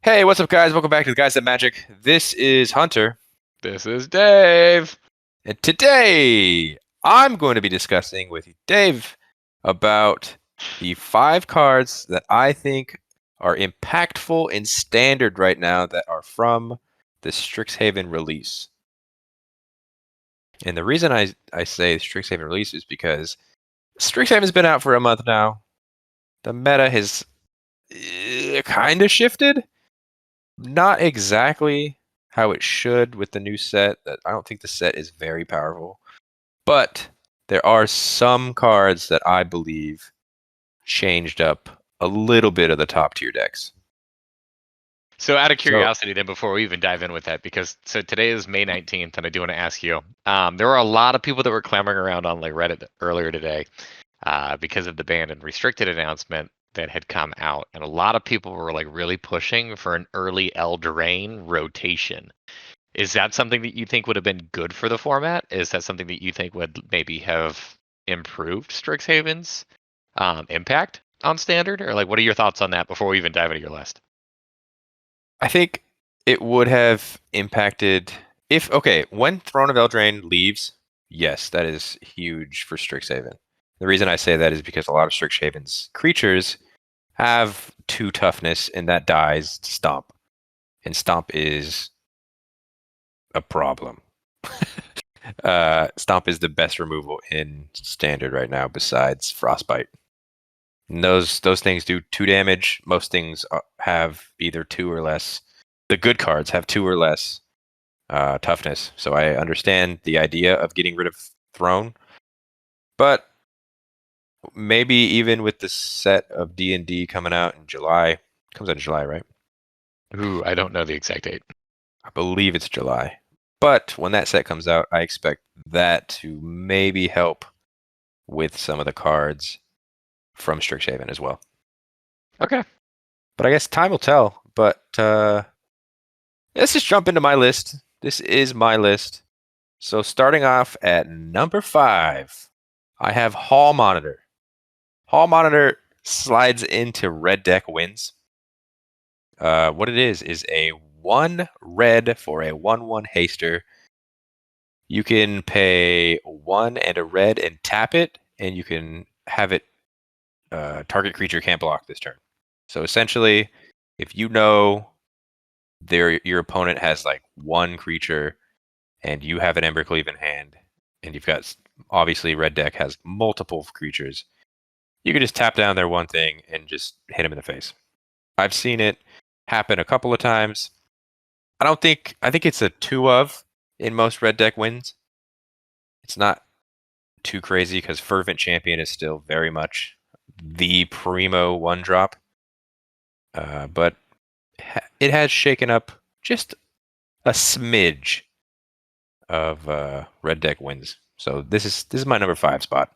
Hey, what's up, guys? Welcome back to the Guys That Magic. This is Hunter, This is Dave. and today I'm going to be discussing with Dave about the 5 cards that I think are impactful in Standard right now that are from the Strixhaven release. And the reason I say Strixhaven release is because Strixhaven's been out for a month now. The meta has kind of shifted. Not exactly how it should with the new set. I don't think the set is very powerful. But there are some cards that I believe changed up a little bit of the top tier decks. So out of So curiosity, then before we even dive in with that, because today is May 19th, and I do want to ask you, there were a lot of people that were clamoring around on like Reddit earlier today because of the banned and restricted announcement that had come out, and a lot of people were like really pushing for an early Eldraine rotation. Is that something that you think would have been good for the format? Is that something that you think would maybe have improved Strixhaven's impact on Standard, or like what are your thoughts on that before we even dive into your list? I think it would have impacted when Throne of Eldraine leaves, yes, that is huge for Strixhaven. The reason I say that is because a lot of Strixhaven's creatures have 2 toughness, and that dies to Stomp. And Stomp is a problem. Stomp is the best removal in Standard right now, besides Frostbite. And those things do 2 damage. Most things have either 2 or less. The good cards have 2 or less toughness. So I understand the idea of getting rid of Throne, but maybe even with the set of D&D coming out in July, it comes out in July, right? Ooh, I don't know the exact date. I believe it's July. But when that set comes out, I expect that to maybe help with some of the cards from Strixhaven as well. Okay. But I guess time will tell. But let's just jump into my list. This is my list. So starting off at number 5, I have Hall Monitor. Hall Monitor slides into red deck wins. What it is a 1 red for a 1/1 haster. You can pay 1 and a red and tap it, and you can have it target creature can't block this turn. So essentially, if you know your opponent has like 1 creature and you have an Embercleave in hand, and you've got, obviously red deck has multiple creatures, you can just tap down their 1 thing and just hit them in the face. I've seen it happen a couple of times. I think it's a 2 of in most red deck wins. It's not too crazy because Fervent Champion is still very much the primo 1 drop. But it has shaken up just a smidge of red deck wins. So this is my number 5 spot.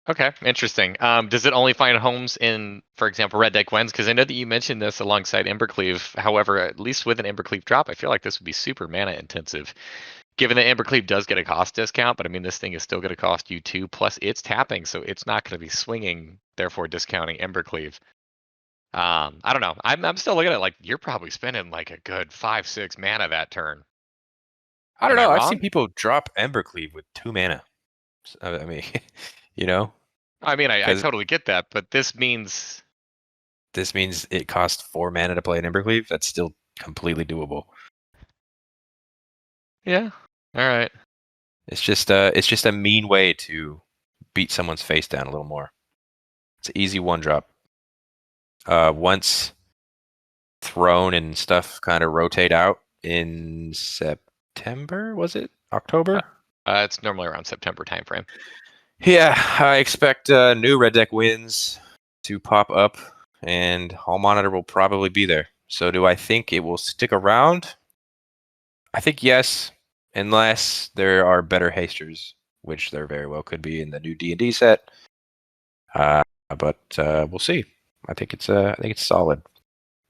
Okay, interesting. Does it only find homes in, for example, red deck wins? Because I know that you mentioned this alongside Embercleave. However, at least with an Embercleave drop, I feel like this would be super mana intensive. Given that Embercleave does get a cost discount, but I mean, this thing is still going to cost you 2, plus it's tapping, so it's not going to be swinging, therefore discounting Embercleave. I don't know. I'm still looking at like you're probably spending like a good 5-6 mana that turn. I don't Am I know. I've seen wrong? people drop Embercleave with 2 mana. I mean, you know, I mean, I because totally get that, but this means this means it costs 4 mana to play an Embercleave. That's still completely doable. yeah. All right. It's just a mean way to beat someone's face down a little more. It's an easy 1 drop. Once Throne and stuff kind of rotate out in September, was it? October? It's normally around September timeframe. Yeah, I expect new red deck wins to pop up, and Hall Monitor will probably be there. So do I think it will stick around? I think yes, unless there are better hasters, which there very well could be in the new D&D set. But we'll see. I think it's solid.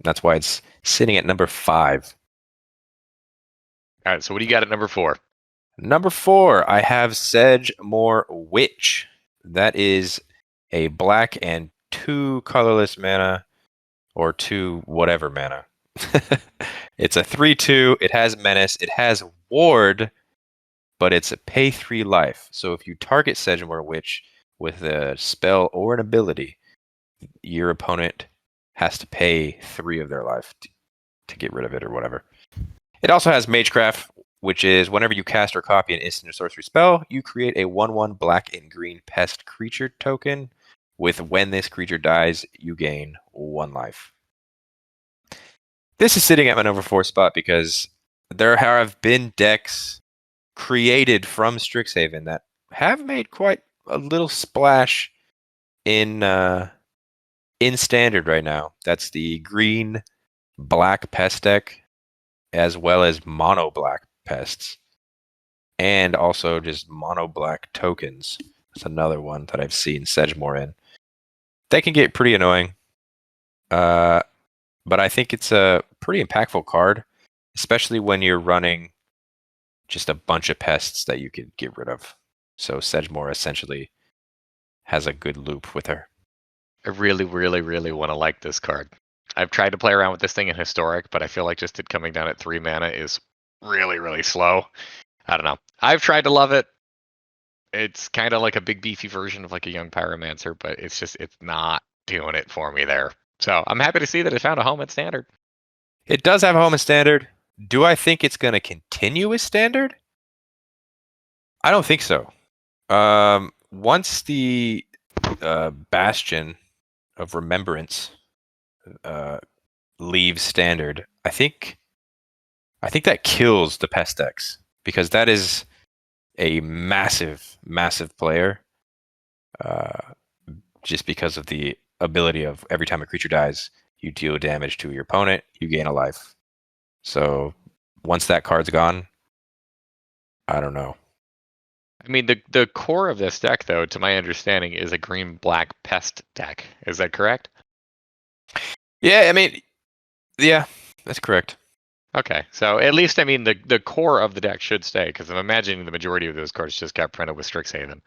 That's why it's sitting at number 5. All right. So what do you got at number 4? Number 4, I have Edgemore Witch. That is a black and 2 colorless mana. or 2 whatever mana. It's a 3/2. It has Menace. It has Ward, but it's a pay 3 life. So if you target Edgemore Witch with a spell or an ability, your opponent has to pay 3 of their life to get rid of it or whatever. It also has Magecraft, which is whenever you cast or copy an instant or sorcery spell, you create a 1/1 black and green pest creature token. With when this creature dies, you gain 1 life. This is sitting at my number 4 spot because there have been decks created from Strixhaven that have made quite a little splash in Standard right now. That's the green black pest deck, as well as mono black pests, and also just mono black tokens. That's another one that I've seen Edgemore in. They can get pretty annoying, but I think it's a pretty impactful card, especially when you're running just a bunch of pests that you could get rid of. So Edgemore essentially has a good loop with her. I really, really, really want to like this card. I've tried to play around with this thing in Historic, but I feel like just it coming down at 3 mana is really, really slow. I don't know. I've tried to love it. It's kind of like a big beefy version of like a young Pyromancer, but it's not doing it for me there. So I'm happy to see that it found a home at Standard. It does have a home in Standard. Do I think it's going to continue as Standard? I don't think so. Once the Bastion of Remembrance leaves Standard, I think that kills the Pest decks, because that is a massive, massive player. Just because of the ability of every time a creature dies, you deal damage to your opponent, you gain a life. So once that card's gone, I don't know. I mean, the core of this deck, though, to my understanding, is a green-black pest deck. Is that correct? Yeah, I mean, yeah, that's correct. Okay, so at least, I mean, the core of the deck should stay, because I'm imagining the majority of those cards just got printed with Strixhaven.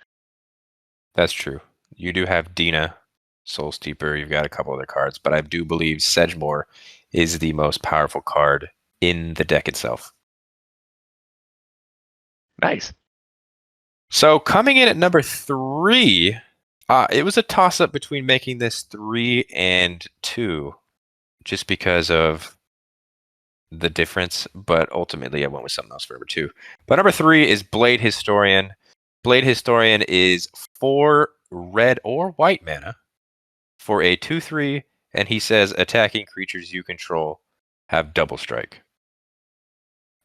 That's true. You do have Dina, Soul Steeper, you've got a couple other cards, but I do believe Edgemore is the most powerful card in the deck itself. Nice. So coming in at number 3, it was a toss-up between making this 3 and 2, just because of the difference, but ultimately I went with something else for number 2. But number 3 is Blade Historian. Blade Historian is 4 red or white mana for a 2/3, and he says attacking creatures you control have double strike.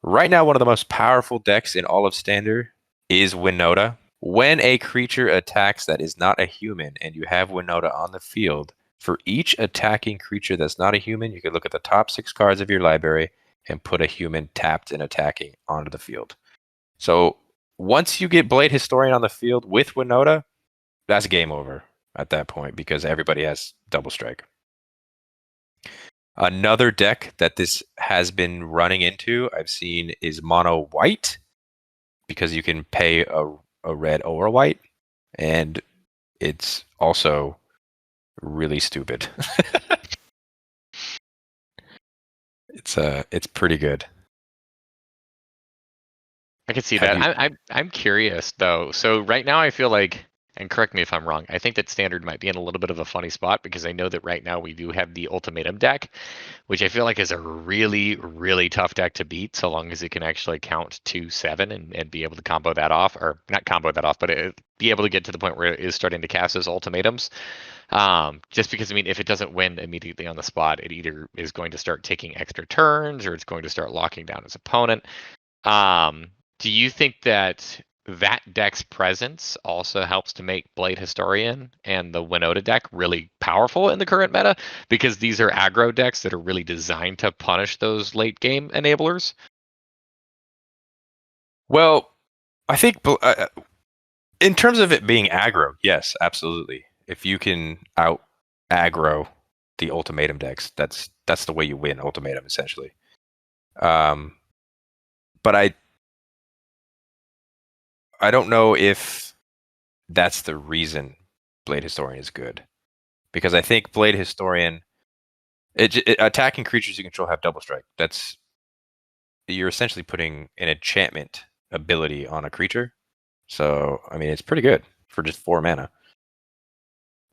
Right now, one of the most powerful decks in all of Standard is Winota. When a creature attacks that is not a human and you have Winota on the field, for each attacking creature that's not a human, you can look at the top 6 cards of your library and put a human tapped and attacking onto the field. So once you get Blade Historian on the field with Winota, that's game over at that point, because everybody has double strike. Another deck that this has been running into, I've seen, is mono white, because you can pay a red or a white, and it's also really stupid. It's pretty good. I can see Have that. you? I'm curious though. So right now I feel like, and correct me if I'm wrong, I think that Standard might be in a little bit of a funny spot, because I know that right now we do have the Ultimatum deck, which I feel like is a really, really tough deck to beat, so long as it can actually count to 7 and be able to combo that off, or not combo that off, but be able to get to the point where it is starting to cast those ultimatums. Just because, I mean, if it doesn't win immediately on the spot, it either is going to start taking extra turns, or it's going to start locking down its opponent. Do you think that deck's presence also helps to make Blade Historian and the Winota deck really powerful in the current meta? Because these are aggro decks that are really designed to punish those late game enablers. Well, I think in terms of it being aggro, yes, absolutely. If you can out aggro the ultimatum decks, that's the way you win ultimatum, essentially. But I don't know if that's the reason Blade Historian is good, because I think Blade Historian, Attacking creatures you control have double strike. You're essentially putting an enchantment ability on a creature. So I mean, it's pretty good for just 4 mana.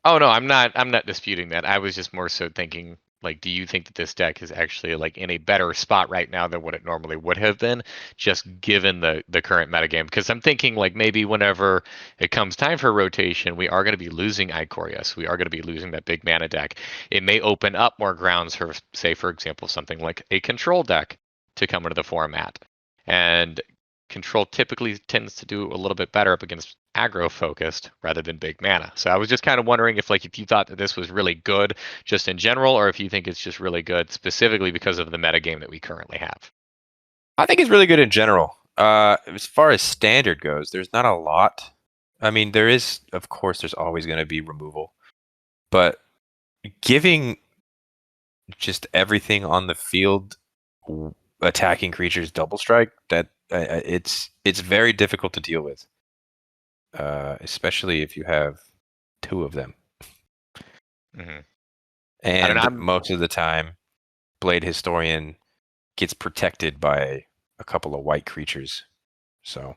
Oh no, I'm not disputing that. I was just more so thinking, like, do you think that this deck is actually like in a better spot right now than what it normally would have been, just given the current metagame? Because I'm thinking like maybe whenever it comes time for rotation, we are going to be losing Icorius. We are going to be losing that big mana deck. It may open up more grounds for, say, for example, something like a control deck to come into the format. And control typically tends to do a little bit better up against aggro focused rather than big mana. So I was just kind of wondering if you thought that this was really good just in general, or if you think it's just really good specifically because of the metagame that we currently have. I think it's really good in general. As far as standard goes, there's not a lot. I mean, there is, of course, there's always going to be removal, but giving just everything on the field, attacking creatures double strike, it's very difficult to deal with, especially if you have two of them. Mm-hmm. I don't know. And most of the time, Blade Historian gets protected by a couple of white creatures, so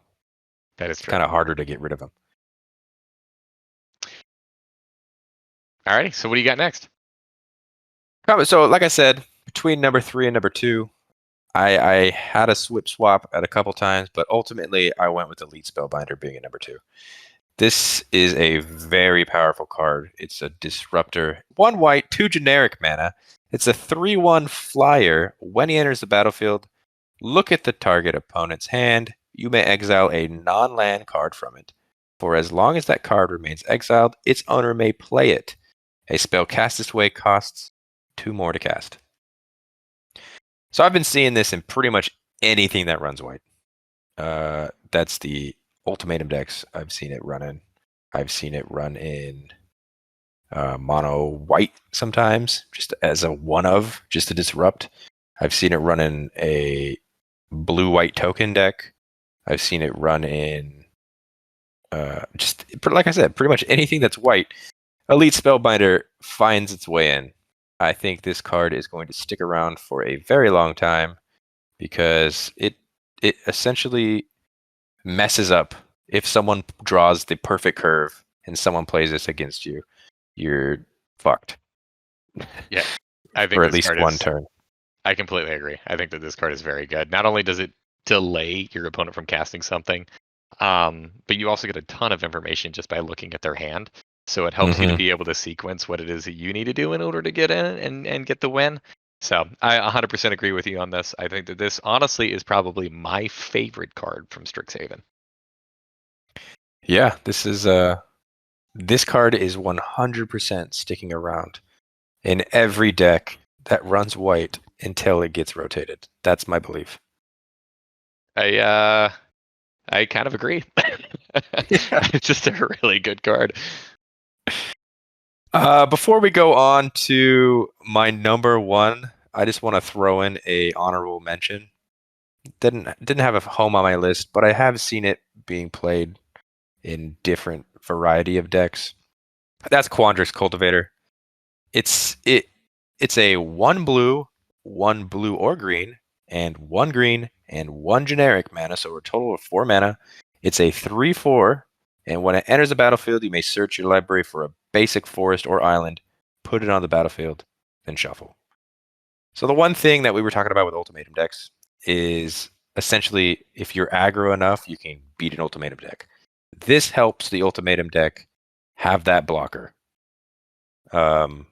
That is it's true. kind of harder to get rid of them. Alrighty. So what do you got next? So, like I said, between number 3 and number 2, I had a swap at a couple times, but ultimately I went with Elite Spellbinder being a number 2. This is a very powerful card. It's a disruptor. 1 white, 2 generic mana. It's a 3/1 flyer. When he enters the battlefield, look at the target opponent's hand. You may exile a non-land card from it. For as long as that card remains exiled, its owner may play it. A spell cast this way costs 2 more to cast. So I've been seeing this in pretty much anything that runs white. That's the ultimatum decks I've seen it run in. I've seen it run in mono white sometimes, just as a one of, just to disrupt. I've seen it run in a blue white token deck. I've seen it run in just like I said, pretty much anything that's white. Elite Spellbinder finds its way in. I think this card is going to stick around for a very long time because it essentially messes up. If someone draws the perfect curve and someone plays this against you, you're fucked. Yeah, I think For at this least card one is. turn. I completely agree. I think that this card is very good. Not only does it delay your opponent from casting something, but you also get a ton of information just by looking at their hand. So it helps you to Mm-hmm. be able to sequence what it is that you need to do in order to get in and get the win. So I 100% agree with you on this. I think that this honestly is probably my favorite card from Strixhaven. Yeah, this card is 100% sticking around in every deck that runs white until it gets rotated. That's my belief. I kind of agree. It's just a really good card. Before we go on to my number 1, I just want to throw in a honorable mention. Didn't have a home on my list, but I have seen it being played in different variety of decks. That's Quandrix Cultivator. It's it it's a 1 blue or green, and 1 green and 1 generic mana, so a total of 4 mana. It's a 3/4, and when it enters the battlefield, you may search your library for a basic forest or island, put it on the battlefield, then shuffle. So the one thing that we were talking about with ultimatum decks is essentially if you're aggro enough, you can beat an ultimatum deck. This helps the ultimatum deck have that blocker. Um,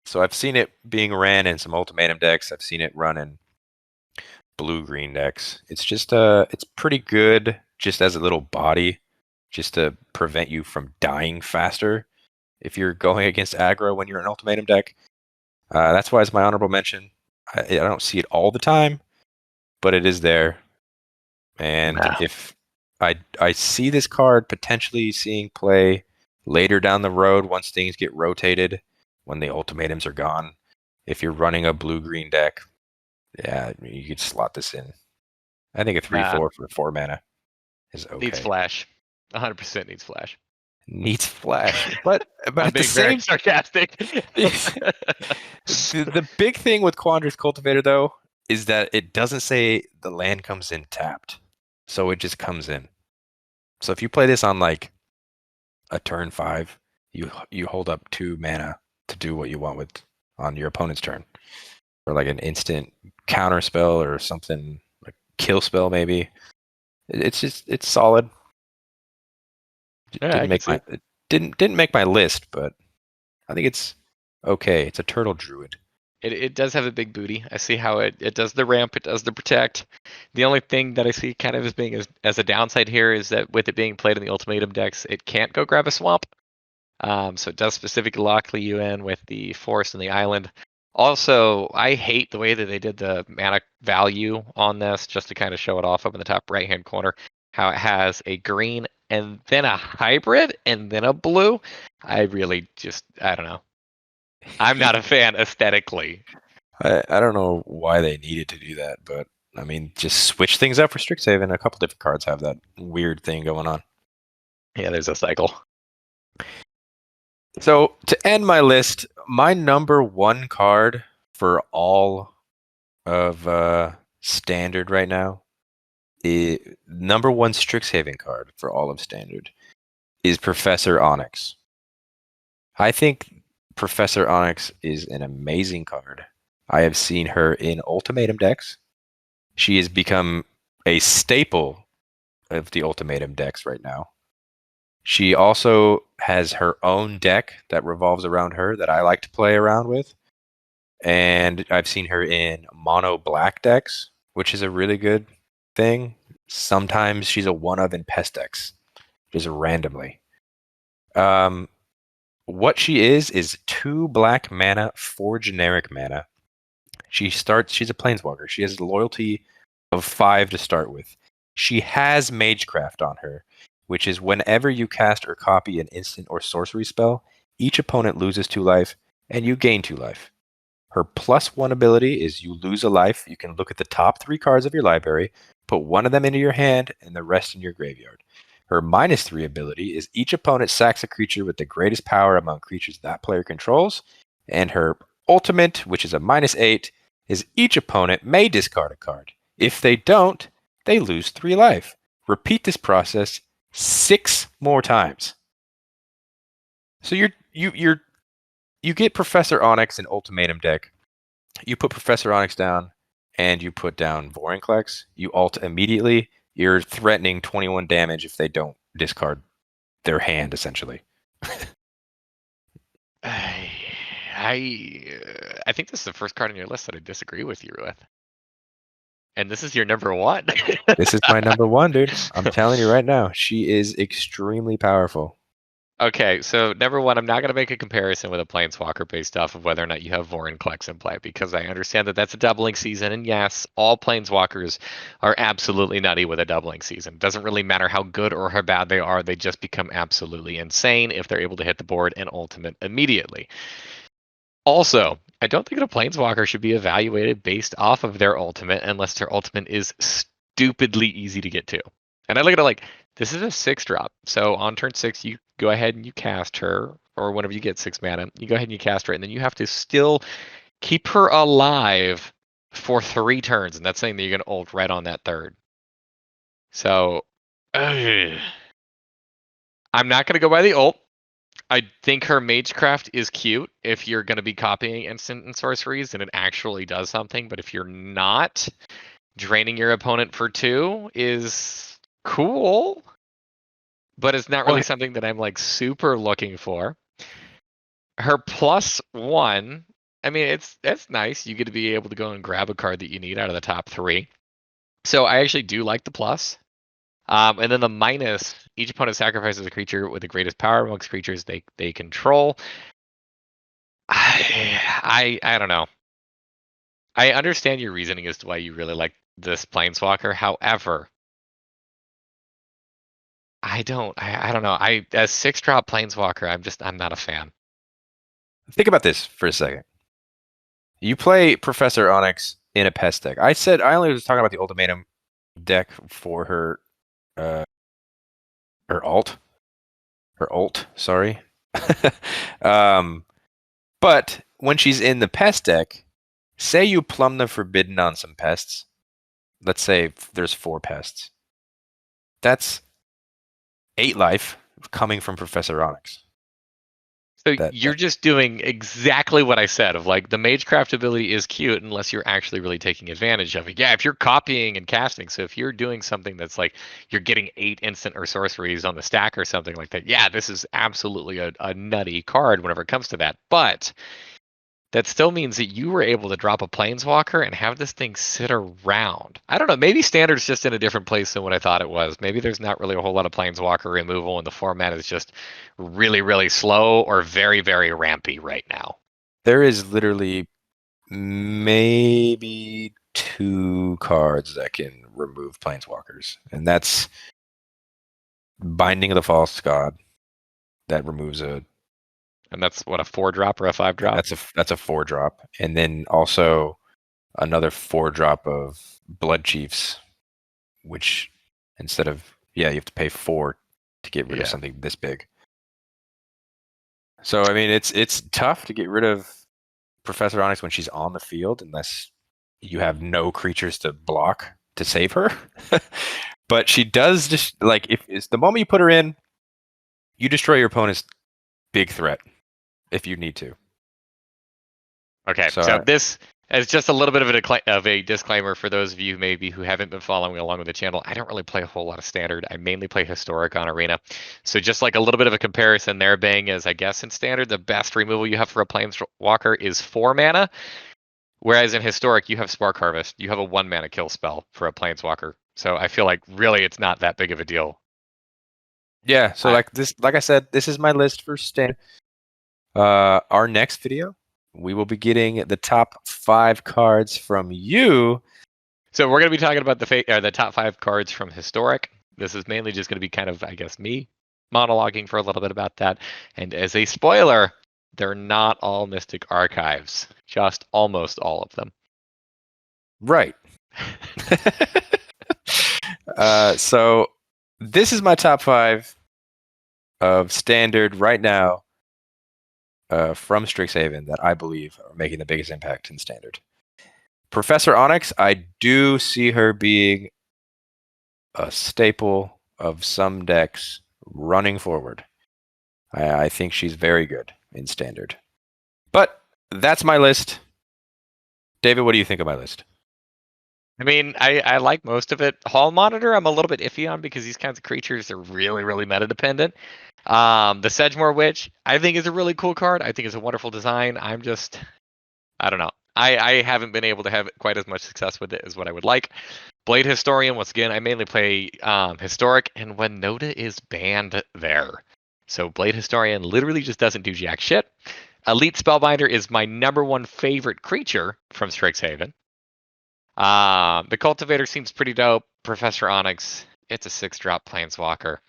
so I've seen it being ran in some ultimatum decks. I've seen it run in blue-green decks. It's just it's pretty good just as a little body, just to prevent you from dying faster if you're going against aggro when you're an ultimatum deck. That's why it's my honorable mention. I don't see it all the time, but it is there. And Nah. if I see this card potentially seeing play later down the road once things get rotated, when the ultimatums are gone. If you're running a blue-green deck, yeah, you could slot this in. I think a 3/4 Nah. for 4 mana is Needs okay. flash. 100% needs flash. needs flash. But I'm at the being very same sarcastic. the big thing with Quandra's Cultivator though is that it doesn't say the land comes in tapped. So it just comes in. So if you play this on like a turn 5, you hold up 2 mana to do what you want with on your opponent's turn. Or like an instant counter spell or something like kill spell maybe. It's solid. Yeah, I can see. It didn't make my list, but I think it's okay. It's a turtle druid. It does have a big booty. I see how it does the ramp, it does the protect. The only thing that I see kind of as being as a downside here is that with it being played in the ultimatum decks, it can't go grab a swamp. So it does specifically lock you in with the forest and the island. Also, I hate the way that they did the mana value on this, just to kind of show it off up in the top right hand corner. How it has a green and then a hybrid and then a blue. I really just, I don't know. I'm not a fan aesthetically. I don't know why they needed to do that, but I mean, just switch things up for Strixhaven. A couple different cards have that weird thing going on. Yeah, there's a cycle. So to end my list, my number 1 card for all of Standard right now, number 1 Strixhaven card for all of Standard is Professor Onyx. I think Professor Onyx is an amazing card. I have seen her in ultimatum decks. She has become a staple of the ultimatum decks right now. She also has her own deck that revolves around her that I like to play around with. And I've seen her in mono black decks, which is a really good thing. Sometimes she's a one of in pest decks, just randomly. Um, what she is 2 black mana, 4 generic mana. She's a planeswalker. She has a loyalty of 5 to start with. She has Magecraft on her, which is whenever you cast or copy an instant or sorcery spell, each opponent loses 2 life, and you gain 2 life. Her +1 ability is you lose a life. You can look at the top 3 cards of your library, put one of them into your hand, and the rest in your graveyard. Her -3 ability is each opponent sacks a creature with the greatest power among creatures that player controls, and her ultimate, which is a -8, is each opponent may discard a card. If they don't, they lose 3 life. Repeat this process 6 more times. So you get Professor Onyx in Ultimatum deck. You put Professor Onyx down, and you put down Vorinclex. You ult immediately. You're threatening 21 damage if they don't discard their hand, essentially. I I think this is the first card on your list that I disagree with you with. And this is your number 1. This is my number 1, dude. I'm telling you right now, she is extremely powerful. Okay, so number 1, I'm not going to make a comparison with a Planeswalker based off of whether or not you have Vorinclex in play, because I understand that that's a doubling season, and yes, all Planeswalkers are absolutely nutty with a doubling season. Doesn't really matter how good or how bad they are, they just become absolutely insane if they're able to hit the board and ultimate immediately. Also, I don't think that a Planeswalker should be evaluated based off of their ultimate unless their ultimate is stupidly easy to get to. And I look at it like, this is a 6-drop. So on turn 6, you go ahead and you cast her, or whenever you get 6 mana, you go ahead and you cast her, and then you have to still keep her alive for 3 turns. And that's saying that you're going to ult right on that third. So, I'm not going to go by the ult. I think her Magecraft is cute if you're going to be copying instant and sorceries and it actually does something. But if you're not, draining your opponent for 2 is cool, but it's not really something that I'm like super looking for. Her +1, I mean, it's nice. You get to be able to go and grab a card that you need out of the top 3. So I actually do like the plus. And then the minus, each opponent sacrifices a creature with the greatest power amongst creatures they control. I don't know. I understand your reasoning as to why you really like this Planeswalker. However, I don't know. As 6-drop Planeswalker, I'm not a fan. Think about this for a second. You play Professor Onyx in a pest deck. I only was talking about the ultimatum deck for her alt. Her ult, sorry. But when she's in the pest deck, say you plumb the forbidden on some pests. Let's say there's 4 pests. That's 8 life coming from Professor Onyx. So That you're just doing exactly what I said of like the Magecraft ability is cute unless you're actually really taking advantage of it. Yeah, if you're copying and casting, so if you're doing something that's like you're getting 8 instant or sorceries on the stack or something like that, yeah, this is absolutely a nutty card whenever it comes to that. But that still means that you were able to drop a planeswalker and have this thing sit around. I don't know. Maybe standard's just in a different place than what I thought it was. Maybe there's not really a whole lot of planeswalker removal, and the format is just really, really slow or very, very rampy right now. there is literally maybe 2 cards that can remove planeswalkers, and that's Binding of the False God that removes a And that's what, a 4-drop or a 5-drop? that's a 4-drop, and then also another 4-drop of Blood Chiefs, which instead of you have to pay 4 to get rid of Yeah. something this big. So I mean, it's tough to get rid of Professor Onyx when she's on the field unless you have no creatures to block to save her. But she does just like if it's the moment you put her in, you destroy your opponent's big threat if you need to. Okay, So so this is just a little bit of a disclaimer for those of you maybe who haven't been following along with the channel. I don't really play a whole lot of standard. I mainly play historic on arena. So just like a little bit of a comparison there, Bang, is I guess in standard the best removal you have for a planeswalker is 4 mana, whereas in historic you have Spark Harvest. You have a 1 mana kill spell for a planeswalker. So I feel like really it's not that big of a deal. yeah, so like I said, this is my list for standard. Our next video, we will be getting the top 5 cards from you. So we're going to be talking about the top 5 cards from historic. This is mainly just going to be kind of, I guess, me monologuing for a little bit about that. And as a spoiler, they're not all Mystic Archives, just almost all of them. Right. So this is my top 5 of standard right now from Strixhaven that I believe are making the biggest impact in standard. Professor Onyx, I do see her being a staple of some decks running forward. I think she's very good in standard. But that's my list. David, what do you think of my list? I mean, I like most of it. Hall Monitor, I'm a little bit iffy on because these kinds of creatures are really, really meta dependent. The Edgemore Witch, I think, is a really cool card. I think it's a wonderful design. I don't know. I haven't been able to have quite as much success with it as what I would like. Blade Historian, once again, I mainly play Historic, and Winota is banned there. So Blade Historian literally just doesn't do jack shit. Elite Spellbinder is my #1 favorite creature from Strixhaven. The Cultivator seems pretty dope. Professor Onyx, it's a 6-drop Planeswalker.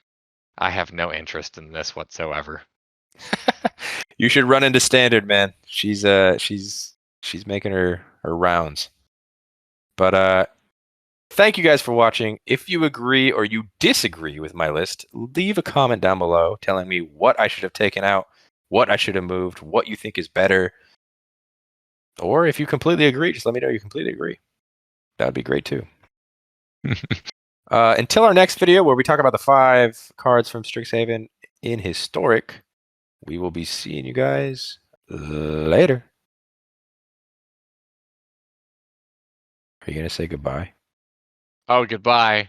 I have no interest in this whatsoever. You should run into standard, man. She's making her rounds. But thank you guys for watching. If you agree or you disagree with my list, leave a comment down below telling me what I should have taken out, what I should have moved, what you think is better. Or if you completely agree, just let me know you completely agree. That would be great too. Until our next video where we talk about the 5 cards from Strixhaven in Historic, we will be seeing you guys later. Are you going to say goodbye? Oh, goodbye.